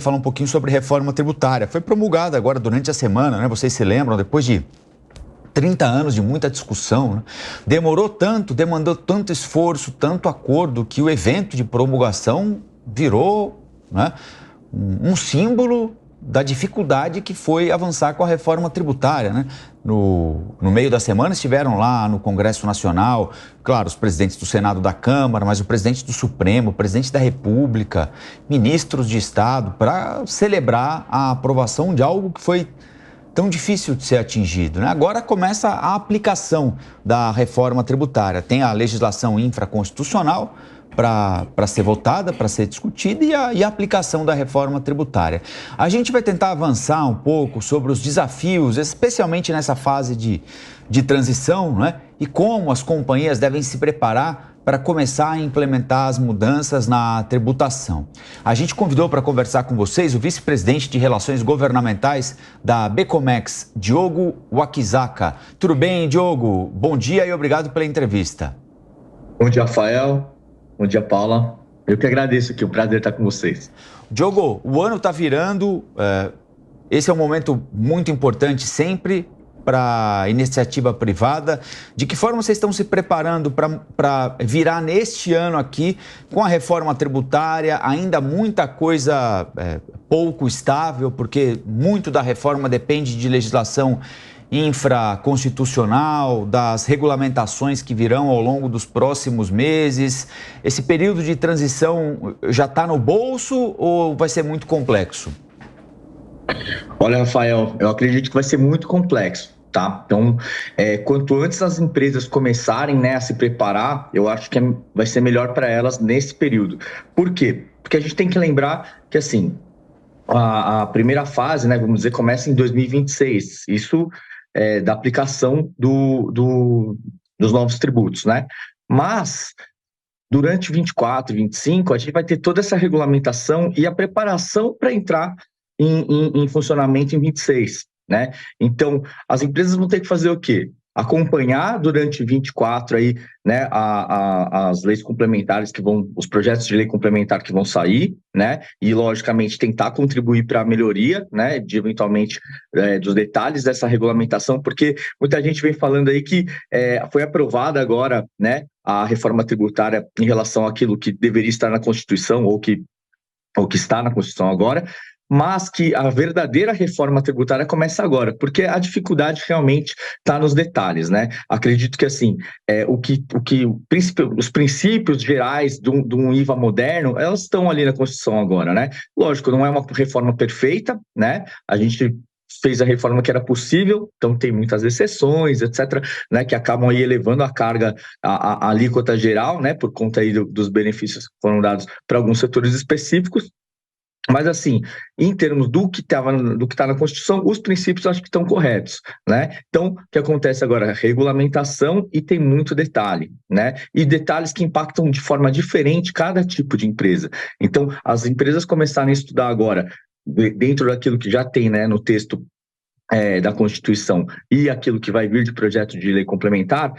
Falar um pouquinho sobre reforma tributária. Foi promulgada agora durante a semana, né? Vocês se lembram, depois de 30 anos de muita discussão, né? Demorou tanto, demandou tanto esforço, tanto acordo, que o evento de promulgação virou, né, um símbolo da dificuldade que foi avançar com a reforma tributária, né? No meio da semana estiveram lá no Congresso Nacional, claro, os presidentes do Senado, da Câmara, mas o presidente do Supremo, o presidente da República, ministros de Estado, para celebrar a aprovação de algo que foi tão difícil de ser atingido, né? Agora começa a aplicação da reforma tributária. Tem a legislação infraconstitucional para ser votada, para ser discutida, e a aplicação da reforma tributária. A gente vai tentar avançar um pouco sobre os desafios, especialmente nessa fase de transição, né? E como as companhias devem se preparar para começar a implementar as mudanças na tributação. A gente convidou para conversar com vocês o vice-presidente de Relações Governamentais da Becomex, Diogo Wakizaka. Tudo bem, Diogo? Bom dia e obrigado pela entrevista. Bom dia, Rafael. Bom dia, Paula. Eu que agradeço aqui, o prazer estar com vocês. Diogo, o ano está virando, esse é um momento muito importante sempre para a iniciativa privada. De que forma vocês estão se preparando para virar neste ano aqui com a reforma tributária? Ainda muita coisa pouco estável, porque muito da reforma depende de legislação infraconstitucional, das regulamentações que virão ao longo dos próximos meses. Esse período de transição já está no bolso ou vai ser muito complexo? Olha, Rafael, eu acredito que vai ser muito complexo, tá? Então, quanto antes as empresas começarem, né, a se preparar, eu acho que vai ser melhor para elas nesse período. Por quê? Porque a gente tem que lembrar que, assim, a primeira fase, né, vamos dizer, começa em 2026. Isso da aplicação dos novos tributos, né? Mas durante 24, 25, a gente vai ter toda essa regulamentação e a preparação para entrar em funcionamento em 26, né? Então, as empresas vão ter que fazer o quê? Acompanhar durante 24 aí, né, as leis complementares os projetos de lei complementar que vão sair, né, e logicamente tentar contribuir para a melhoria, né, de eventualmente dos detalhes dessa regulamentação, porque muita gente vem falando aí que foi aprovada agora, né, a reforma tributária em relação àquilo que deveria estar na Constituição ou que está na Constituição agora, mas que a verdadeira reforma tributária começa agora, porque a dificuldade realmente está nos detalhes, né? Acredito que, assim, os princípios gerais de um IVA moderno, elas estão ali na Constituição agora, né? Lógico, não é uma reforma perfeita, né? A gente fez a reforma que era possível, então tem muitas exceções, etc., né, que acabam aí elevando a carga, a alíquota geral, né, por conta aí dos benefícios que foram dados para alguns setores específicos. Mas, assim, em termos do que está na Constituição, os princípios acho que estão corretos, né? Então, o que acontece agora? Regulamentação, e tem muito detalhe, né? E detalhes que impactam de forma diferente cada tipo de empresa. Então, as empresas começarem a estudar agora, dentro daquilo que já tem, né, no texto da Constituição e aquilo que vai vir de projeto de lei complementar,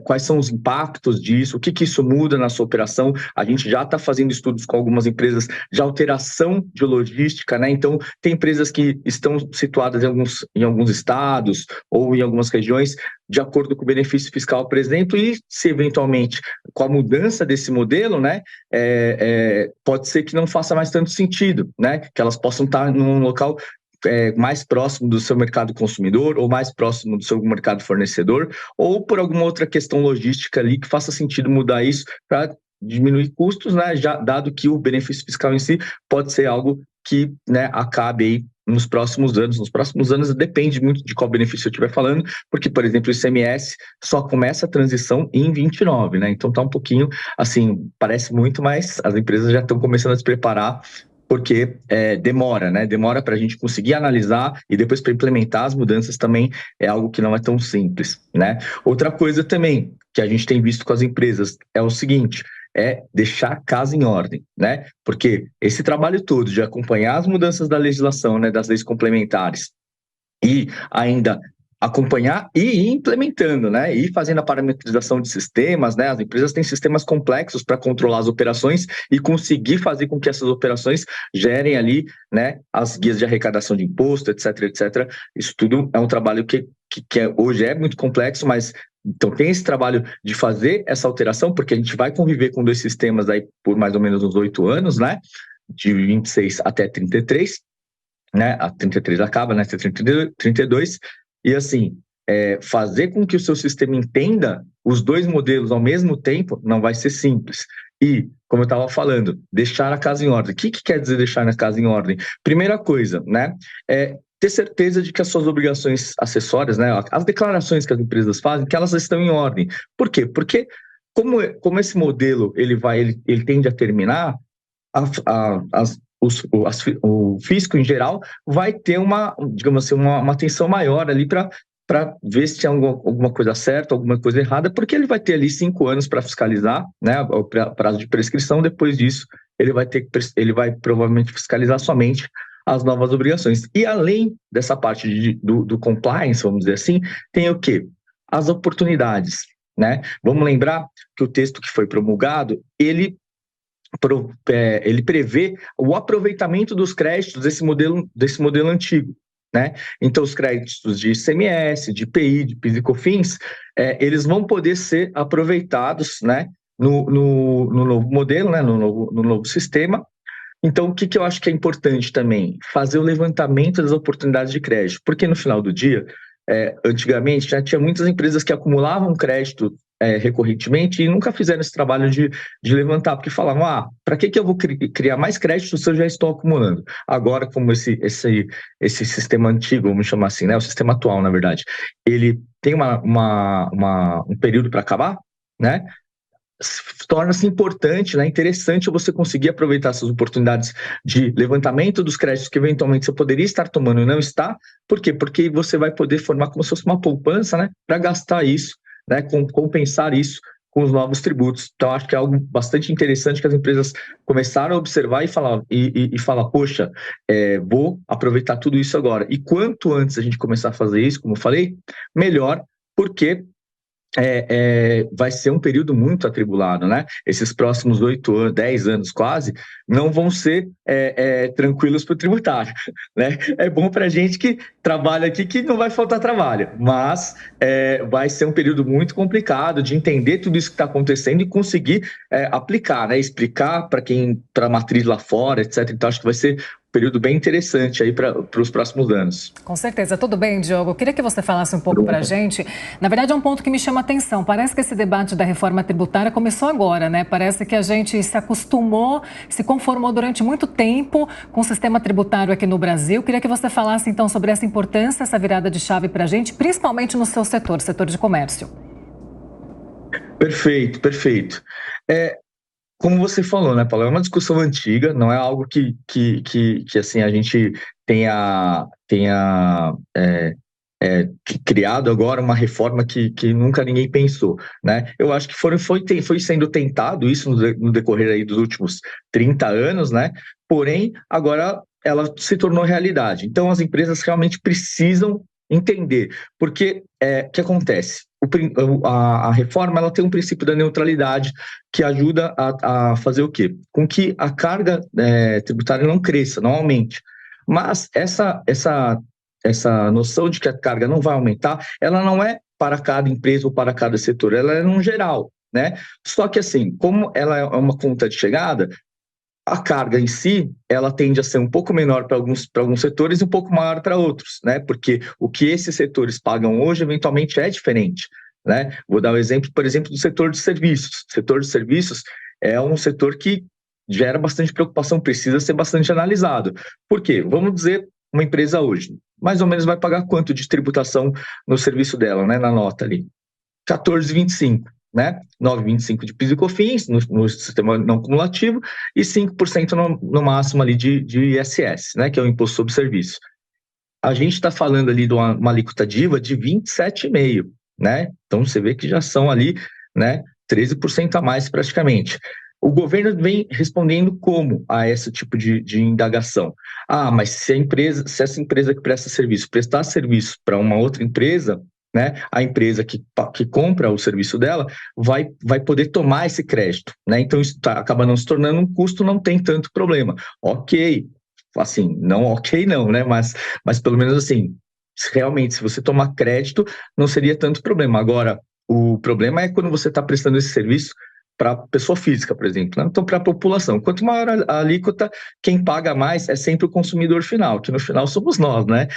quais são os impactos disso, o que isso muda na sua operação. A gente já está fazendo estudos com algumas empresas de alteração de logística, né? Então, tem empresas que estão situadas em alguns estados ou em algumas regiões de acordo com o benefício fiscal, por exemplo, e se eventualmente com a mudança desse modelo, né, pode ser que não faça mais tanto sentido, né? Que elas possam estar num local mais próximo do seu mercado consumidor ou mais próximo do seu mercado fornecedor, ou por alguma outra questão logística ali que faça sentido mudar isso para diminuir custos, né, já dado que o benefício fiscal em si pode ser algo que, né, acabe aí nos próximos anos. Nos próximos anos depende muito de qual benefício eu estiver falando, porque, por exemplo, o ICMS só começa a transição em 29, né? Então tá um pouquinho, assim, parece muito, mas as empresas já estão começando a se preparar, porque demora, né? Demora para a gente conseguir analisar e depois para implementar as mudanças também é algo que não é tão simples, né? Outra coisa também que a gente tem visto com as empresas é o seguinte, deixar a casa em ordem, né? Porque esse trabalho todo de acompanhar as mudanças da legislação, né, das leis complementares, e ainda acompanhar e ir implementando, né? E fazendo a parametrização de sistemas, né? As empresas têm sistemas complexos para controlar as operações e conseguir fazer com que essas operações gerem ali, né? As guias de arrecadação de imposto, etc, etc. Isso tudo é um trabalho que hoje é muito complexo, mas então tem esse trabalho de fazer essa alteração, porque a gente vai conviver com dois sistemas aí por mais ou menos uns 8 anos, né? De 26 até 33, né? A 33 acaba, né? Até 32. E assim, fazer com que o seu sistema entenda os dois modelos ao mesmo tempo não vai ser simples. E, como eu estava falando, deixar a casa em ordem. O que quer dizer deixar a casa em ordem? Primeira coisa, né? Ter certeza de que as suas obrigações acessórias, né? As declarações que as empresas fazem, que elas estão em ordem. Por quê? Porque como esse modelo ele tende a terminar, o fisco, em geral, vai ter digamos assim, uma atenção maior ali para ver se tem alguma coisa certa, alguma coisa errada, porque ele vai ter ali 5 anos para fiscalizar, né, o prazo de prescrição. Depois disso, ele vai provavelmente fiscalizar somente as novas obrigações. E além dessa parte do compliance, vamos dizer assim, tem o quê? As oportunidades, né? Vamos lembrar que o texto que foi promulgado, ele prevê o aproveitamento dos créditos desse modelo antigo, né? Então, os créditos de ICMS, de IPI, de PIS e COFINS, eles vão poder ser aproveitados, né, no novo modelo, né, no novo sistema. Então, o que eu acho que é importante também? Fazer o levantamento das oportunidades de crédito, porque no final do dia, antigamente, já tinha muitas empresas que acumulavam crédito recorrentemente e nunca fizeram esse trabalho de levantar, porque falavam, para que eu vou criar mais crédito se eu já estou acumulando? Agora, como esse sistema antigo, vamos chamar assim, né, o sistema atual, na verdade, ele tem um período para acabar, né? Torna-se importante, né, interessante você conseguir aproveitar essas oportunidades de levantamento dos créditos que eventualmente você poderia estar tomando e não está. Por quê? Porque você vai poder formar como se fosse uma poupança, né, para gastar isso, né, compensar isso com os novos tributos. Então, acho que é algo bastante interessante que as empresas começaram a observar e falar, poxa, vou aproveitar tudo isso agora. E quanto antes a gente começar a fazer isso, como eu falei, melhor, porque vai ser um período muito atribulado, né? Esses próximos 8 anos, 10 anos quase, não vão ser tranquilos para o tributário, né? É bom para a gente que trabalha aqui que não vai faltar trabalho, mas vai ser um período muito complicado de entender tudo isso que está acontecendo e conseguir aplicar, né? Explicar para a matriz lá fora, etc. Então, acho que vai ser período bem interessante aí para os próximos anos. Com certeza. Tudo bem, Diogo? Eu queria que você falasse um pouco para a gente. Na verdade, é um ponto que me chama a atenção. Parece que esse debate da reforma tributária começou agora, né? Parece que a gente se acostumou, se conformou durante muito tempo com o sistema tributário aqui no Brasil. Queria que você falasse, então, sobre essa importância, essa virada de chave para a gente, principalmente no seu setor de comércio. Perfeito, perfeito. Como você falou, né, Paulo? É uma discussão antiga, não é algo que assim, a gente tenha criado agora uma reforma que nunca ninguém pensou, né? Eu acho que foi sendo tentado isso no decorrer aí dos últimos 30 anos, né? Porém, agora ela se tornou realidade. Então, as empresas realmente precisam entender, porque o que acontece? A reforma ela tem um princípio da neutralidade que ajuda a fazer o quê? Com que a carga tributária não cresça, não aumente. Mas essa noção de que a carga não vai aumentar, ela não é para cada empresa ou para cada setor, ela é no geral, né? Só que assim, como ela é uma conta de chegada, a carga em si, ela tende a ser um pouco menor para alguns setores e um pouco maior para outros, né? Porque o que esses setores pagam hoje, eventualmente, é diferente, né? Vou dar um exemplo, por exemplo, do setor de serviços. O setor de serviços é um setor que gera bastante preocupação, precisa ser bastante analisado. Por quê? Vamos dizer, uma empresa hoje, mais ou menos vai pagar quanto de tributação no serviço dela, né? Na nota ali. 14,25. Né? 9,25% de PIS e COFINS no sistema não cumulativo e 5% no máximo ali de ISS, né? Que é o Imposto sobre Serviço. A gente está falando ali de uma alíquota DIVA de 27,5%, né? Então você vê que já são ali, né, 13% a mais praticamente. O governo vem respondendo como a esse tipo de indagação? Mas se essa empresa que presta serviço prestar serviço para uma outra empresa, né, a empresa que compra o serviço dela vai poder tomar esse crédito, né? Então isso acaba não se tornando um custo, não tem tanto problema. Ok, assim, não ok não, né? Mas pelo menos assim, realmente, se você tomar crédito, não seria tanto problema. Agora, o problema é quando você está prestando esse serviço para pessoa física, por exemplo, né? Então, para a população. Quanto maior a alíquota, quem paga mais é sempre o consumidor final, que no final somos nós, né?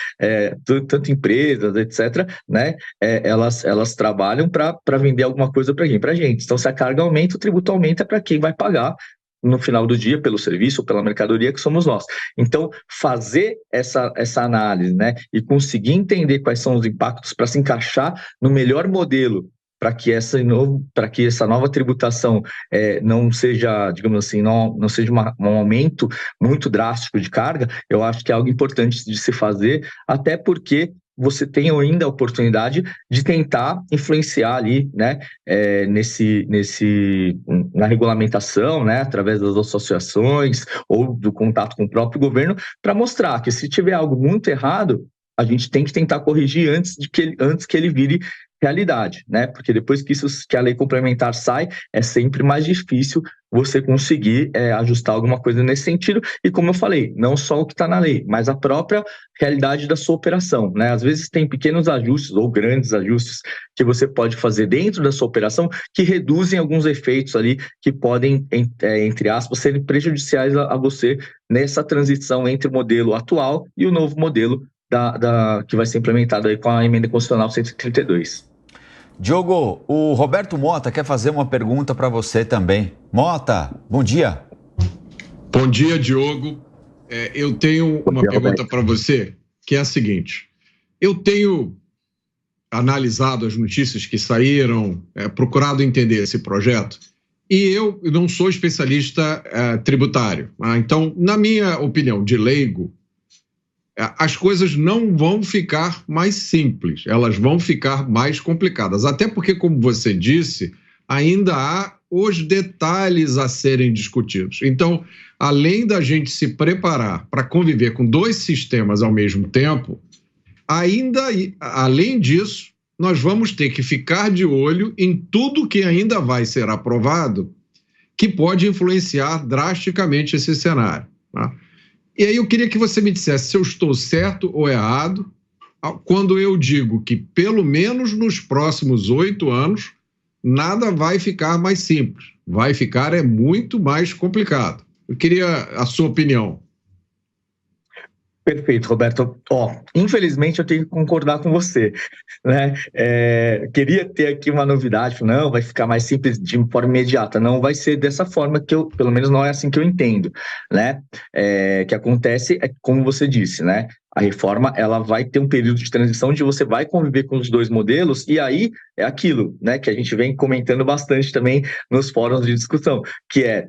Tanto empresas, etc., né? Elas trabalham para vender alguma coisa para quem? Para a gente. Então, se a carga aumenta, o tributo aumenta para quem vai pagar no final do dia pelo serviço ou pela mercadoria, que somos nós. Então, fazer essa análise, né, e conseguir entender quais são os impactos para se encaixar no melhor modelo para que essa nova tributação não seja, digamos assim, não seja um aumento muito drástico de carga, eu acho que é algo importante de se fazer, até porque você tem ainda a oportunidade de tentar influenciar ali, né, na regulamentação, né, através das associações ou do contato com o próprio governo, para mostrar que se tiver algo muito errado, a gente tem que tentar corrigir antes que ele vire realidade, né? Porque depois que a lei complementar sai, é sempre mais difícil você conseguir ajustar alguma coisa nesse sentido. E como eu falei, não só o que está na lei, mas a própria realidade da sua operação, né? Às vezes tem pequenos ajustes ou grandes ajustes que você pode fazer dentro da sua operação que reduzem alguns efeitos ali que podem, entre aspas, serem prejudiciais a você nessa transição entre o modelo atual e o novo modelo que vai ser implementado aí com a emenda constitucional 132. Diogo, o Roberto Mota quer fazer uma pergunta para você também. Mota, bom dia. Bom dia, Diogo. Eu tenho uma pergunta para você, que é a seguinte. Eu tenho analisado as notícias que saíram, procurado entender esse projeto, e eu não sou especialista tributário. Então, na minha opinião de leigo, as coisas não vão ficar mais simples, elas vão ficar mais complicadas. Até porque, como você disse, ainda há os detalhes a serem discutidos. Então, além da gente se preparar para conviver com dois sistemas ao mesmo tempo, além disso, nós vamos ter que ficar de olho em tudo que ainda vai ser aprovado, que pode influenciar drasticamente esse cenário, tá? E aí eu queria que você me dissesse se eu estou certo ou errado quando eu digo que, pelo menos nos próximos 8 anos, nada vai ficar mais simples. Vai ficar muito mais complicado. Eu queria a sua opinião. Perfeito, Roberto. Infelizmente eu tenho que concordar com você, né? Queria ter aqui uma novidade, não, vai ficar mais simples de forma imediata. Não vai ser dessa forma pelo menos não é assim que eu entendo, né? Que acontece como você disse, né? A reforma, ela vai ter um período de transição onde você vai conviver com os dois modelos, e aí é aquilo, né, que a gente vem comentando bastante também nos fóruns de discussão, que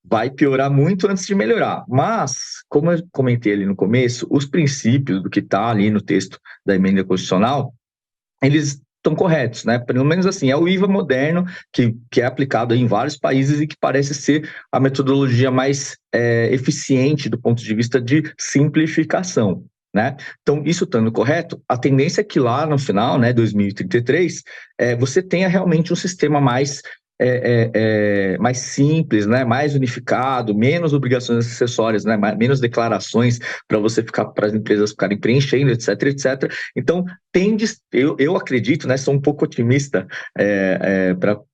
vai piorar muito antes de melhorar. Mas, como eu comentei ali no começo, os princípios do que está ali no texto da emenda constitucional, eles estão corretos, né? Pelo menos assim, é o IVA moderno que é aplicado em vários países e que parece ser a metodologia mais eficiente do ponto de vista de simplificação, né? Então, isso estando correto, a tendência é que lá no final, né, 2033, você tenha realmente um sistema mais simples, né, mais unificado, menos obrigações acessórias, né, menos declarações para as empresas ficarem preenchendo, etc, etc. Então, eu acredito, né, sou um pouco otimista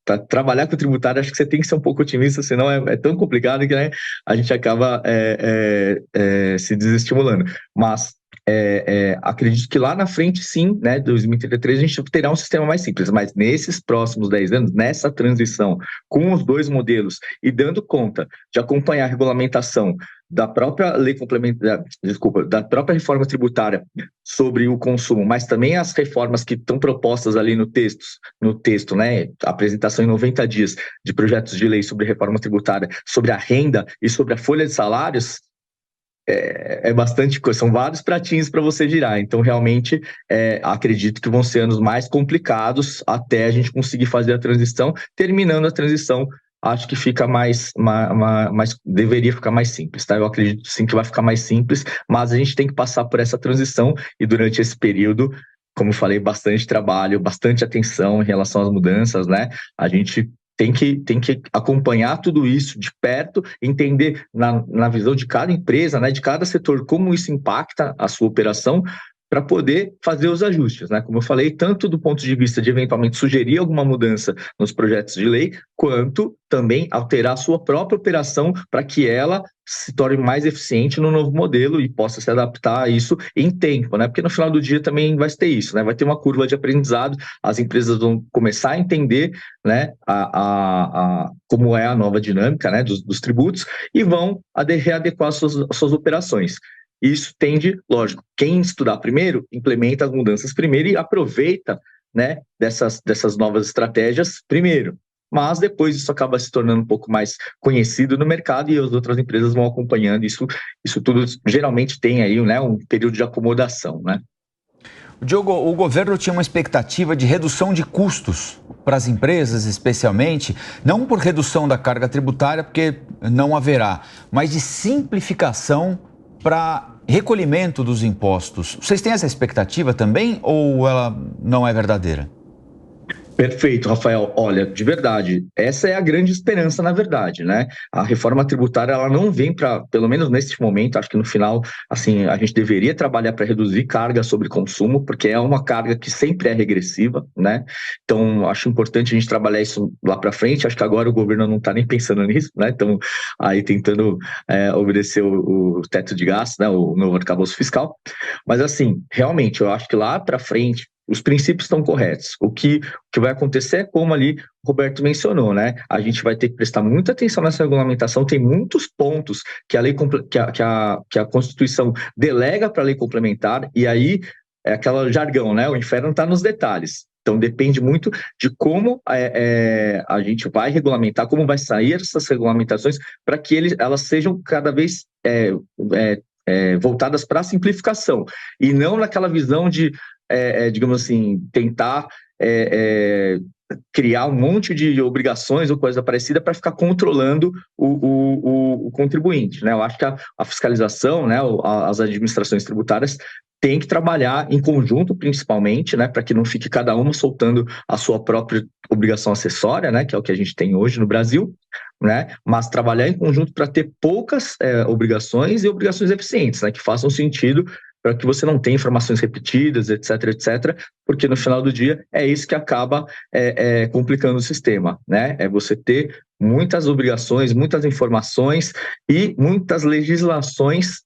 para trabalhar com o tributário, acho que você tem que ser um pouco otimista, senão é tão complicado que, né, a gente acaba se desestimulando. Mas acredito que lá na frente, sim, né, 2033, a gente terá um sistema mais simples, mas nesses próximos 10 anos, nessa transição com os dois modelos e dando conta de acompanhar a regulamentação da própria lei complementar, da própria reforma tributária sobre o consumo, mas também as reformas que estão propostas ali no texto, né, a apresentação em 90 dias de projetos de lei sobre reforma tributária, sobre a renda e sobre a folha de salários, bastante coisa, são vários pratinhos para você girar, então realmente acredito que vão ser anos mais complicados até a gente conseguir fazer a transição, terminando a transição acho que fica deveria ficar mais simples, tá? Eu acredito sim que vai ficar mais simples, mas a gente tem que passar por essa transição e durante esse período, como eu falei, bastante trabalho, bastante atenção em relação às mudanças, né? A gente tem que acompanhar tudo isso de perto, entender na visão de cada empresa, né, de cada setor, como isso impacta a sua operação, para poder fazer os ajustes, né? Como eu falei, tanto do ponto de vista de eventualmente sugerir alguma mudança nos projetos de lei, quanto também alterar a sua própria operação para que ela se torne mais eficiente no novo modelo e possa se adaptar a isso em tempo, né? Porque no final do dia também vai ter isso, né? Vai ter uma curva de aprendizado, as empresas vão começar a entender, né, como é a nova dinâmica, né, dos tributos e vão readequar suas operações. Isso tende, lógico, quem estudar primeiro, implementa as mudanças primeiro e aproveita, né, dessas novas estratégias primeiro. Mas depois isso acaba se tornando um pouco mais conhecido no mercado e as outras empresas vão acompanhando. Isso tudo geralmente tem aí, né, um período de acomodação, né? Diogo, o governo tinha uma expectativa de redução de custos para as empresas, especialmente, não por redução da carga tributária, porque não haverá, mas de simplificação para recolhimento dos impostos. Vocês têm essa expectativa também ou ela não é verdadeira? Perfeito, Rafael. Olha, de verdade, essa é a grande esperança, na verdade, né? A reforma tributária, ela não vem para, pelo menos neste momento, acho que no final, assim, a gente deveria trabalhar para reduzir carga sobre consumo, porque é uma carga que sempre é regressiva, né? Então, acho importante a gente trabalhar isso lá para frente. Acho que agora o governo não está nem pensando nisso, né? Então, aí tentando obedecer o teto de gastos, né? O novo arcabouço fiscal. Mas, assim, realmente, eu acho que lá para frente, os princípios estão corretos. O que vai acontecer é como ali o Roberto mencionou, né? A gente vai ter que prestar muita atenção nessa regulamentação. Tem muitos pontos que a lei que a Constituição delega para a lei complementar, e aí é aquele jargão, né? O inferno está nos detalhes. Então depende muito de como a gente vai regulamentar, como vai sair essas regulamentações para que elas sejam cada vez voltadas para a simplificação e não naquela visão de digamos assim, tentar criar um monte de obrigações ou coisa parecida para ficar controlando o contribuinte, né? Eu acho que a fiscalização, né, as administrações tributárias têm que trabalhar em conjunto, principalmente, né, para que não fique cada uma soltando a sua própria obrigação acessória, né, que é o que a gente tem hoje no Brasil, né, mas trabalhar em conjunto para ter poucas obrigações e obrigações eficientes, né, que façam sentido para que você não tenha informações repetidas, etc, etc, porque no final do dia é isso que acaba complicando o sistema, né? É você ter muitas obrigações, muitas informações e muitas legislações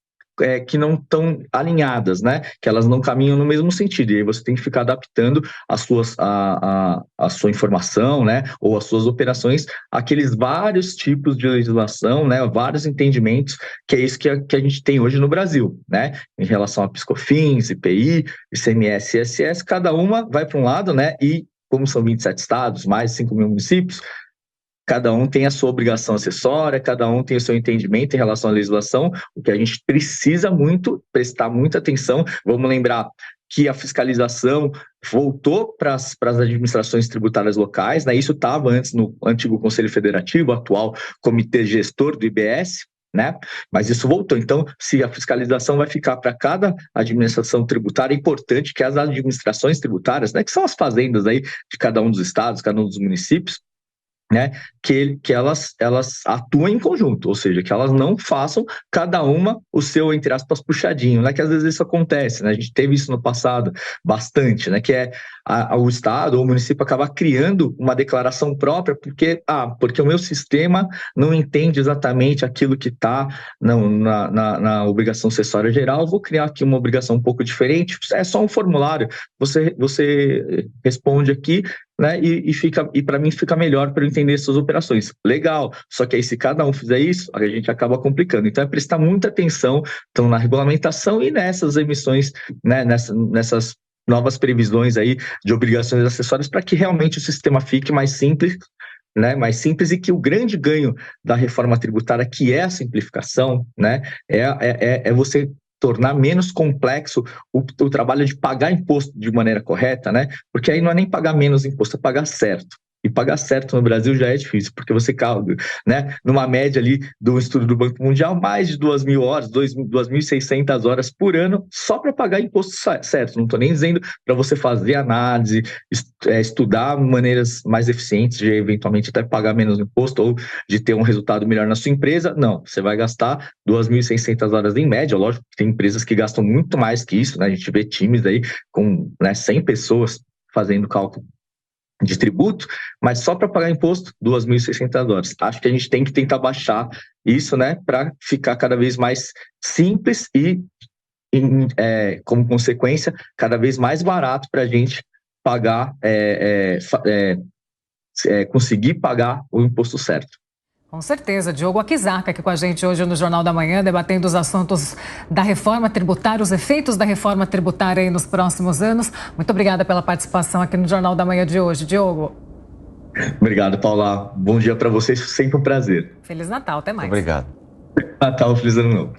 que não estão alinhadas, né? Que elas não caminham no mesmo sentido. E aí você tem que ficar adaptando a sua informação, né? Ou as suas operações àqueles vários tipos de legislação, né? Vários entendimentos, que é isso que a gente tem hoje no Brasil, né? Em relação a PIS/COFINS, IPI, ICMS e ISS, cada uma vai para um lado, né? E como são 27 estados, mais de 5 mil municípios, cada um tem a sua obrigação acessória, cada um tem o seu entendimento em relação à legislação, o que a gente precisa muito, prestar muita atenção. Vamos lembrar que a fiscalização voltou para as administrações tributárias locais, né? Isso estava antes no antigo Conselho Federativo, atual Comitê Gestor do IBS, né? Mas isso voltou. Então, se a fiscalização vai ficar para cada administração tributária, é importante que as administrações tributárias, né, que são as fazendas aí de cada um dos estados, cada um dos municípios, né, que elas atuem em conjunto, ou seja, que elas não façam cada uma o seu, entre aspas, puxadinho, né, que às vezes isso acontece, né, a gente teve isso no passado bastante, né, que o estado ou o município acaba criando uma declaração própria porque o meu sistema não entende exatamente aquilo que está na obrigação acessória geral, vou criar aqui uma obrigação um pouco diferente, é só um formulário, você responde aqui, né, e para mim fica melhor para eu entender suas operações. Legal, só que aí se cada um fizer isso, a gente acaba complicando. Então é prestar muita atenção na regulamentação e nessas emissões, né, nessas novas previsões aí de obrigações acessórias para que realmente o sistema fique mais simples, né, mais simples, e que o grande ganho da reforma tributária, que é a simplificação, né, é você tornar menos complexo o trabalho de pagar imposto de maneira correta, né? Porque aí não é nem pagar menos imposto, é pagar certo, E pagar certo no Brasil já é difícil, porque você calcula, né? Numa média ali do estudo do Banco Mundial, mais de 2.000 horas, 2.600 horas por ano, só para pagar imposto certo. Não estou nem dizendo para você fazer análise, estudar maneiras mais eficientes de eventualmente até pagar menos imposto ou de ter um resultado melhor na sua empresa. Não, você vai gastar 2.600 horas em média. Lógico que tem empresas que gastam muito mais que isso, né? A gente vê times aí com 100 pessoas fazendo cálculo de tributo, mas só para pagar imposto, 2.600 horas. Acho que a gente tem que tentar baixar isso, né, para ficar cada vez mais simples e, como consequência, cada vez mais barato para a gente pagar, conseguir pagar o imposto certo. Com certeza. Diogo Akizaka aqui com a gente hoje no Jornal da Manhã, debatendo os assuntos da reforma tributária, os efeitos da reforma tributária aí nos próximos anos. Muito obrigada pela participação aqui no Jornal da Manhã de hoje, Diogo. Obrigado, Paula. Bom dia para vocês, sempre um prazer. Feliz Natal, até mais. Obrigado. Natal, feliz ano novo.